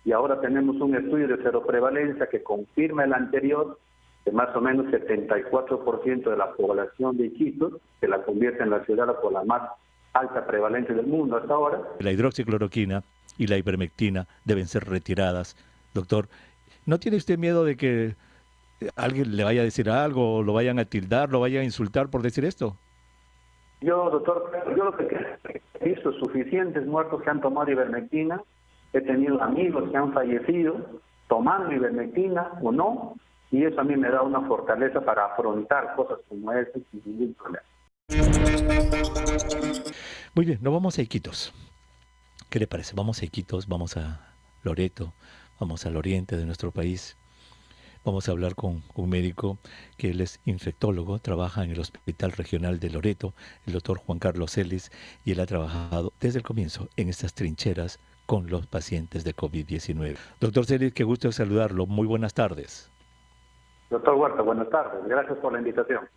Y ahora tenemos un estudio de seroprevalencia que confirma el anterior, que más o menos 74% de la población de Iquitos, que la convierte en la ciudad con la más alta prevalencia del mundo hasta ahora. La hidroxicloroquina y la ivermectina deben ser retiradas. Doctor, ¿no tiene usted miedo de que alguien le vaya a decir algo, o lo vayan a tildar, lo vayan a insultar por decir esto? Yo, doctor, yo lo que he visto suficientes muertos que han tomado ivermectina, he tenido amigos que han fallecido tomando ivermectina o no, y eso a mí me da una fortaleza para afrontar cosas como esa sin ningún problema. Muy bien, nos vamos a Iquitos. ¿Qué le parece? Vamos a Iquitos, vamos a Loreto, vamos al oriente de nuestro país. Vamos a hablar con un médico que él es infectólogo, trabaja en el Hospital Regional de Loreto, el doctor Juan Carlos Celis, y él ha trabajado desde el comienzo en estas trincheras con los pacientes de COVID-19. Doctor Celis, qué gusto saludarlo. Muy buenas tardes. Doctor Huerta, buenas tardes. Gracias por la invitación.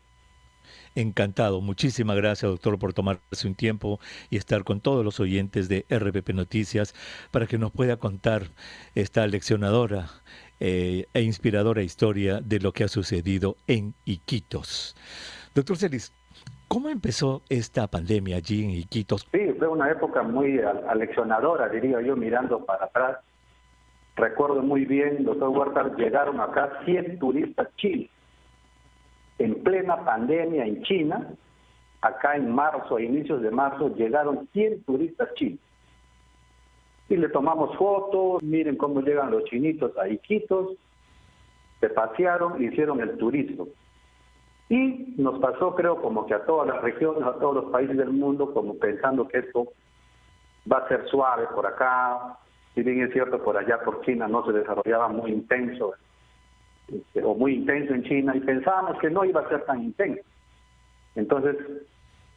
Encantado. Muchísimas gracias, doctor, por tomarse un tiempo y estar con todos los oyentes de RPP Noticias para que nos pueda contar esta leccionadora e inspiradora historia de lo que ha sucedido en Iquitos. Doctor Celis, ¿cómo empezó esta pandemia allí en Iquitos? Sí, fue una época muy aleccionadora, diría yo, mirando para atrás. Recuerdo muy bien, doctor Huerta, llegaron acá 100 turistas chinos. En plena pandemia en China, acá en marzo, a inicios de marzo, llegaron 100 turistas chinos. Y le tomamos fotos, miren cómo llegan los chinitos a Iquitos, se pasearon, hicieron el turismo. Y nos pasó, creo, como que a todas las regiones, a todos los países del mundo, como pensando que esto va a ser suave por acá. Si bien es cierto, por allá, por China, no se desarrollaba muy intenso, o muy intenso en China, y pensábamos que no iba a ser tan intenso. Entonces,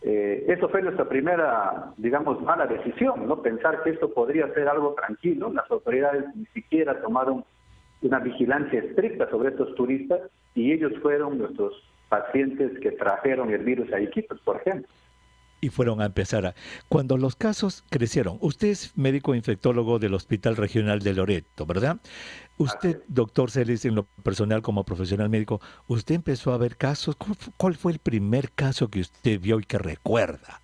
eso fue nuestra primera, digamos, mala decisión, ¿no? Pensar que esto podría ser algo tranquilo. Las autoridades ni siquiera tomaron una vigilancia estricta sobre estos turistas, y ellos fueron nuestros pacientes que trajeron el virus a Iquitos, por ejemplo. Y fueron a empezar cuando los casos crecieron. Usted es médico infectólogo del Hospital Regional de Loreto, ¿verdad? Usted, doctor Celis, en lo personal como profesional médico, usted empezó a ver casos. ¿Cuál fue el primer caso que usted vio y que recuerda?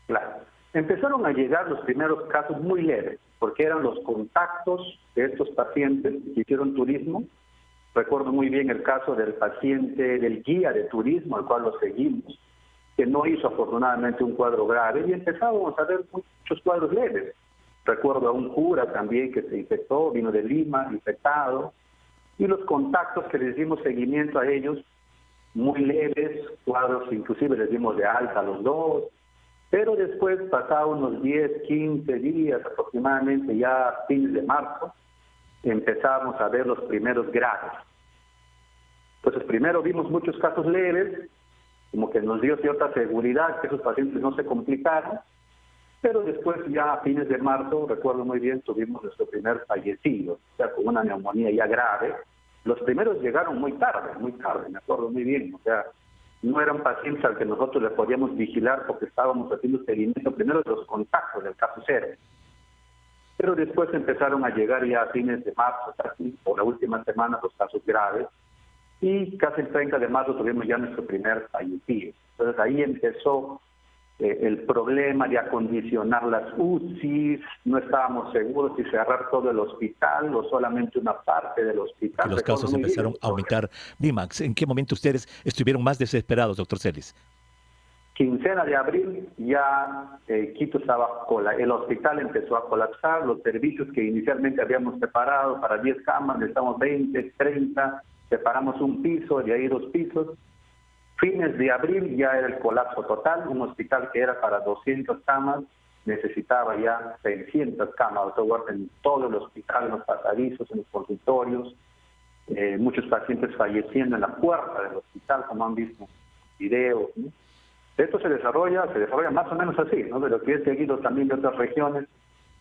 Claro. Empezaron a llegar los primeros casos muy leves, porque eran los contactos de estos pacientes que hicieron turismo. Recuerdo muy bien el caso del paciente, del guía de turismo, al cual lo seguimos, que no hizo afortunadamente un cuadro grave, y empezábamos a ver muchos cuadros leves. Recuerdo a un cura también que se infectó, vino de Lima, infectado, y los contactos que les dimos seguimiento a ellos, muy leves, cuadros inclusive les dimos de alta a los dos, pero después, pasados unos 10, 15 días aproximadamente, ya a fines de marzo, empezamos a ver los primeros graves. Entonces primero vimos muchos casos leves, como que nos dio cierta seguridad que esos pacientes no se complicaron, pero después ya a fines de marzo, recuerdo muy bien, tuvimos nuestro primer fallecido, o sea, con una neumonía ya grave. Los primeros llegaron muy tarde, me acuerdo muy bien, o sea, no eran pacientes al que nosotros les podíamos vigilar porque estábamos haciendo seguimiento primero de los contactos del caso cero. Pero después empezaron a llegar ya a fines de marzo, casi por la última semana, los casos graves, y casi el 30 de marzo tuvimos ya nuestro primer fallecido. Entonces ahí empezó el problema de acondicionar las UCIs, no estábamos seguros si cerrar todo el hospital o solamente una parte del hospital. Que los casos empezaron a aumentar. Vimax, ¿en qué momento ustedes estuvieron más desesperados, doctor Celis? Quincena de abril ya Quito estaba, el hospital empezó a colapsar, los servicios que inicialmente habíamos preparado para 10 camas, necesitamos 20, 30, separamos un piso, de ahí 2 pisos. Fines de abril ya era el colapso total, un hospital que era para 200 camas, necesitaba ya 600 camas, en todo el hospital, en los pasadizos, en los consultorios, muchos pacientes falleciendo en la puerta del hospital, como han visto en videos, ¿no? Esto se desarrolla más o menos así, ¿no? De lo que he seguido también de otras regiones,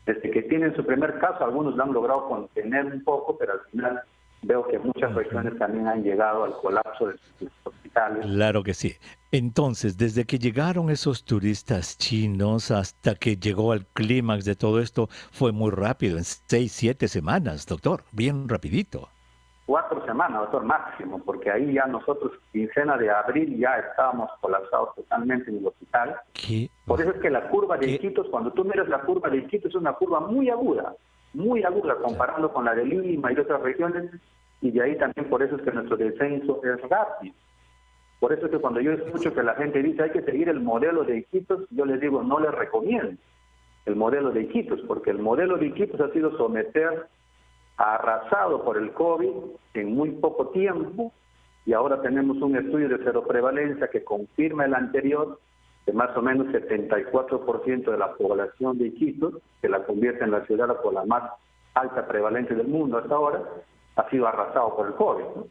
desde que tienen su primer caso, algunos lo han logrado contener un poco, pero al final Veo que muchas regiones también han llegado al colapso de sus hospitales. Claro que sí. Entonces, desde que llegaron esos turistas chinos hasta que llegó al clímax de todo esto, fue muy rápido, en 6, 7 semanas, doctor, bien rapidito. 4 semanas, doctor, máximo, porque ahí ya nosotros, quincena de abril, ya estábamos colapsados totalmente en el hospital. ¿Qué? Por eso es que la curva de ¿Qué? Iquitos, cuando tú miras la curva de Iquitos, es una curva muy aguda comparando con la de Lima y de otras regiones, y de ahí también por eso es que nuestro descenso es rápido. Por eso es que cuando yo escucho que la gente dice hay que seguir el modelo de Iquitos, yo les digo no les recomiendo el modelo de Iquitos, porque el modelo de Iquitos ha sido someter arrasado por el COVID en muy poco tiempo, y ahora tenemos un estudio de cero prevalencia que confirma el anterior, de más o menos 74% de la población de Iquitos, que la convierte en la ciudad con la más alta prevalencia del mundo hasta ahora, ha sido arrasado por el COVID, ¿no?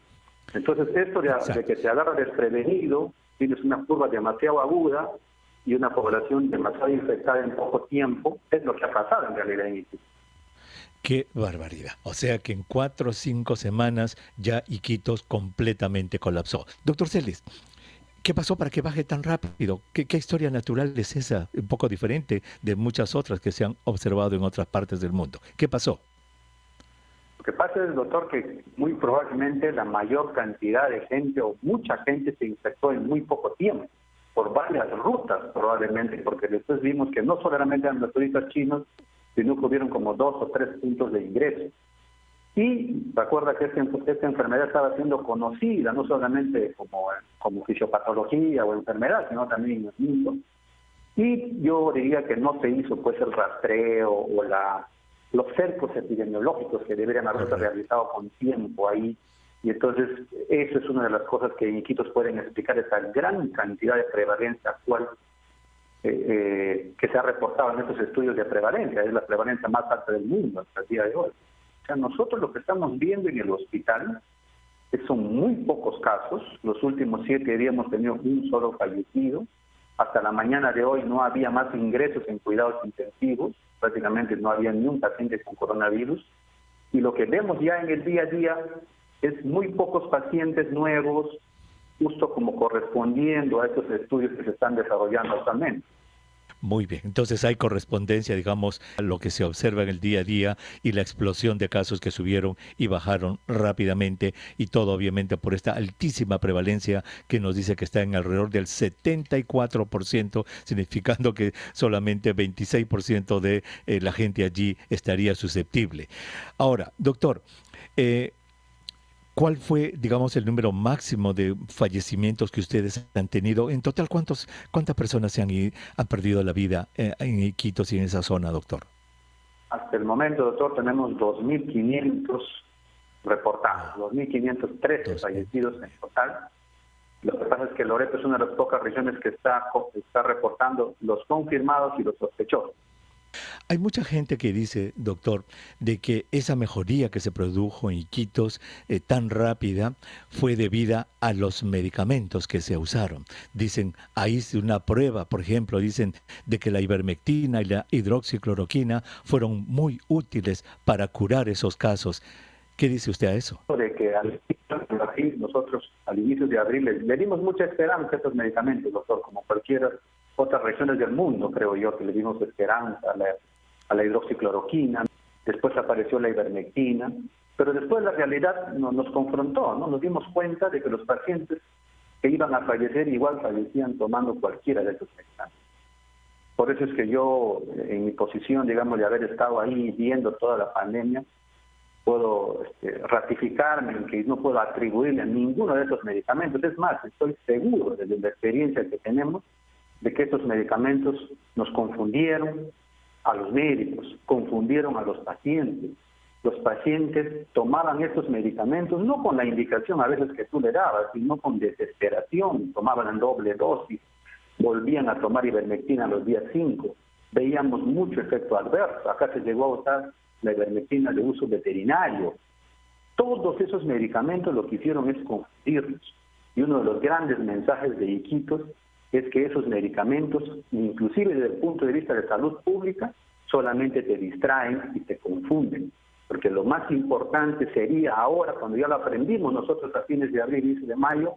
Entonces esto de que te agarra desprevenido, tienes una curva demasiado aguda y una población demasiado infectada en poco tiempo, es lo que ha pasado en realidad en Iquitos. Qué barbaridad. O sea que en 4 o 5 semanas ya Iquitos completamente colapsó. Doctor Celis, ¿qué pasó para que baje tan rápido? ¿Qué historia natural es esa? Un poco diferente de muchas otras que se han observado en otras partes del mundo. ¿Qué pasó? Lo que pasa es, doctor, que muy probablemente la mayor cantidad de gente o mucha gente se infectó en muy poco tiempo, por varias rutas probablemente, porque después vimos que no solamente eran los turistas chinos, sino que hubieron como 2 o 3 puntos de ingreso. Y recuerda que esta enfermedad estaba siendo conocida, no solamente como fisiopatología o enfermedad, sino también en el mundo. Y yo diría que no se hizo pues el rastreo o los cercos epidemiológicos que deberían haberse realizado con tiempo ahí. Y entonces eso es una de las cosas que en Iquitos pueden explicar esa gran cantidad de prevalencia actual que se ha reportado en estos estudios de prevalencia. Es la prevalencia más alta del mundo hasta el día de hoy. O sea, nosotros lo que estamos viendo en el hospital son muy pocos casos. Los últimos 7 días hemos tenido un solo fallecido. Hasta la mañana de hoy no había más ingresos en cuidados intensivos. Prácticamente no había ni un paciente con coronavirus. Y lo que vemos ya en el día a día es muy pocos pacientes nuevos, justo como correspondiendo a estos estudios que se están desarrollando actualmente. Muy bien, entonces hay correspondencia, digamos, a lo que se observa en el día a día y la explosión de casos que subieron y bajaron rápidamente, y todo obviamente por esta altísima prevalencia que nos dice que está en alrededor del 74%, significando que solamente 26% de la gente allí estaría susceptible. Ahora, doctor, ¿cuál fue, digamos, el número máximo de fallecimientos que ustedes han tenido? En total, ¿cuántas personas han perdido la vida en Iquitos y en esa zona, doctor? Hasta el momento, doctor, tenemos 2.500 reportados, 2.513 fallecidos en total. Lo que pasa es que Loreto es una de las pocas regiones que está reportando los confirmados y los sospechosos. Hay mucha gente que dice, doctor, de que esa mejoría que se produjo en Iquitos tan rápida fue debida a los medicamentos que se usaron. Dicen, ahí es una prueba, por ejemplo, dicen de que la ivermectina y la hidroxicloroquina fueron muy útiles para curar esos casos. ¿Qué dice usted a eso? De que nosotros al inicio de abril le dimos mucha esperanza a estos medicamentos, doctor, como cualquier otras regiones del mundo, creo yo, que le dimos esperanza a la hidroxicloroquina. Después apareció la ivermectina, pero después la realidad nos confrontó, ¿no? Nos dimos cuenta de que los pacientes que iban a fallecer igual fallecían tomando cualquiera de estos medicamentos. Por eso es que yo, en mi posición, digamos, de haber estado ahí viendo toda la pandemia, puedo ratificarme en que no puedo atribuirle a ninguno de esos medicamentos. Es más, estoy seguro, desde la experiencia que tenemos, de que estos medicamentos nos confundieron a los médicos, confundieron a los pacientes. Los pacientes tomaban estos medicamentos no con la indicación a veces que tú le dabas, sino con desesperación, tomaban en doble dosis, volvían a tomar ivermectina a los días 5. Veíamos mucho efecto adverso. Acá se llegó a usar la ivermectina de uso veterinario. Todos esos medicamentos lo que hicieron es confundirnos. Y uno de los grandes mensajes de Iquitos es que esos medicamentos, inclusive desde el punto de vista de salud pública, solamente te distraen y te confunden. porque lo más importante sería ahora, cuando ya lo aprendimos nosotros a fines de abril, inicio de mayo,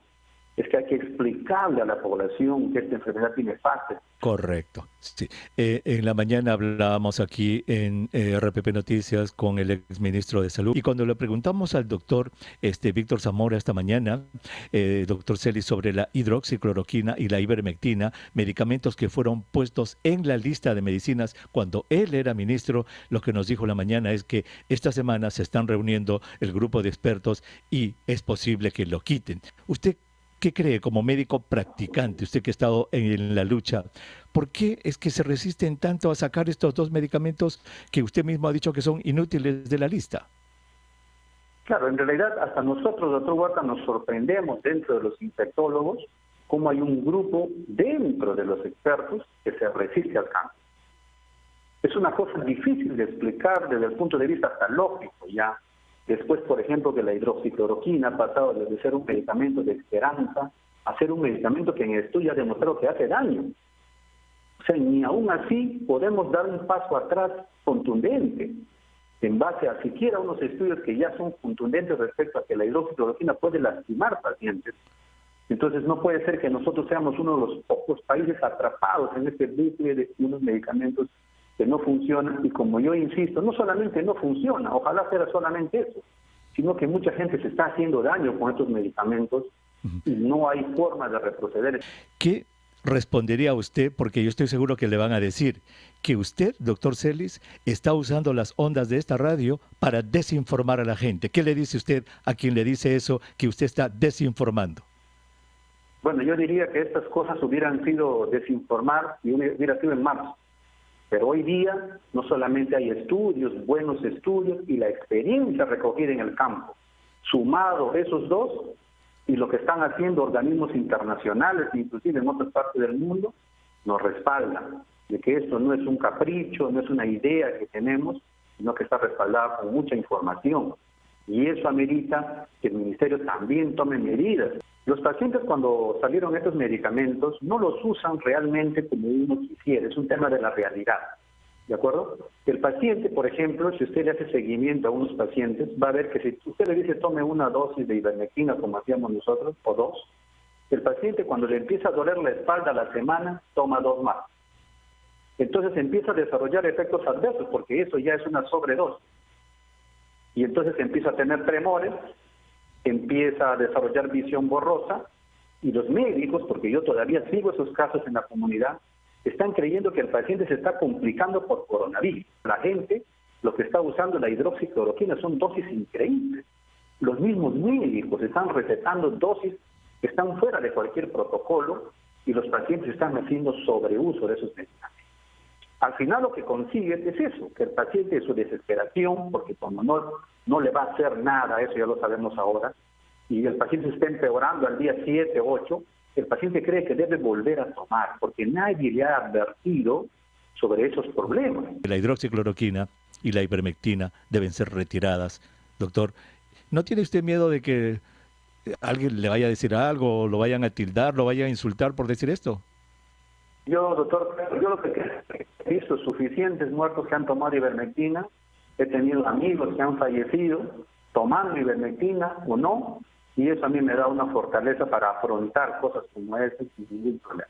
es que hay que explicarle a la población que esta enfermedad tiene fases. Correcto, sí. En la mañana hablábamos aquí en RPP Noticias con el exministro de Salud y cuando le preguntamos al doctor Víctor Zamora esta mañana, doctor Celis, sobre la hidroxicloroquina y la ivermectina, medicamentos que fueron puestos en la lista de medicinas cuando él era ministro, lo que nos dijo la mañana es que esta semana se están reuniendo el grupo de expertos y es posible que lo quiten. ¿Usted qué cree como médico practicante, usted que ha estado en la lucha? ¿Por qué es que se resisten tanto a sacar estos dos medicamentos que usted mismo ha dicho que son inútiles de la lista? Claro, en realidad hasta nosotros, doctor Huerta, nos sorprendemos dentro de los infectólogos cómo hay un grupo dentro de los expertos que se resiste al cambio. Es una cosa difícil de explicar desde el punto de vista hasta lógico ya. Después, por ejemplo, que la hidroxicloroquina ha pasado desde ser un medicamento de esperanza a ser un medicamento que en el estudio ha demostrado que hace daño. O sea, ni aún así podemos dar un paso atrás contundente en base a siquiera unos estudios que ya son contundentes respecto a que la hidroxicloroquina puede lastimar pacientes. Entonces no puede ser que nosotros seamos uno de los pocos países atrapados en este bucle de unos medicamentos que no funcionan, y como yo insisto, no solamente no funciona, ojalá fuera solamente eso, sino que mucha gente se está haciendo daño con estos medicamentos y no hay forma de retroceder. ¿Qué respondería usted? Porque yo estoy seguro que le van a decir que usted, doctor Celis, está usando las ondas de esta radio para desinformar a la gente. ¿Qué le dice usted a quien le dice eso, que usted está desinformando? Bueno, yo diría que estas cosas hubieran sido desinformar y hubiera sido en marzo. Pero hoy día no solamente hay estudios, buenos estudios y la experiencia recogida en el campo, sumado esos dos y lo que están haciendo organismos internacionales, inclusive en otras partes del mundo, nos respaldan de que esto no es un capricho, no es una idea que tenemos, sino que está respaldada con mucha información. Y eso amerita que el Ministerio también tome medidas. Los pacientes, cuando salieron estos medicamentos, no los usan realmente como uno quisiera, es un tema de la realidad, ¿de acuerdo? El paciente, por ejemplo, si usted le hace seguimiento a unos pacientes, va a ver que si usted le dice tome una dosis de ivermectina, como hacíamos nosotros, o dos, el paciente cuando le empieza a doler la espalda a la semana, toma dos más. Entonces empieza a desarrollar efectos adversos, porque eso ya es una sobredosis. Y entonces empieza a tener tremores, empieza a desarrollar visión borrosa, y los médicos, porque yo todavía sigo esos casos en la comunidad, están creyendo que el paciente se está complicando por coronavirus. La gente, lo que está usando la hidroxicloroquina son dosis increíbles. Los mismos médicos están recetando dosis que están fuera de cualquier protocolo y los pacientes están haciendo sobreuso de esos medicamentos. Al final lo que consigue es eso, que el paciente en su desesperación, porque como no le va a hacer nada, eso ya lo sabemos ahora, y el paciente se está empeorando al día 7, 8, el paciente cree que debe volver a tomar, porque nadie le ha advertido sobre esos problemas. La hidroxicloroquina y la ivermectina deben ser retiradas. Doctor, ¿no tiene usted miedo de que alguien le vaya a decir algo, lo vayan a tildar, lo vayan a insultar por decir esto? Yo, doctor, yo lo que he visto suficientes muertos que han tomado ivermectina, he tenido amigos que han fallecido tomando ivermectina o no, y eso a mí me da una fortaleza para afrontar cosas como esas sin ningún problema.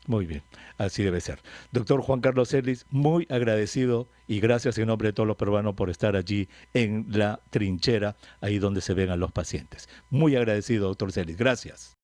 Muy bien, así debe ser. Doctor Juan Carlos Celis, muy agradecido y gracias en nombre de todos los peruanos por estar allí en la trinchera, ahí donde se ven a los pacientes. Muy agradecido, doctor Celis. Gracias.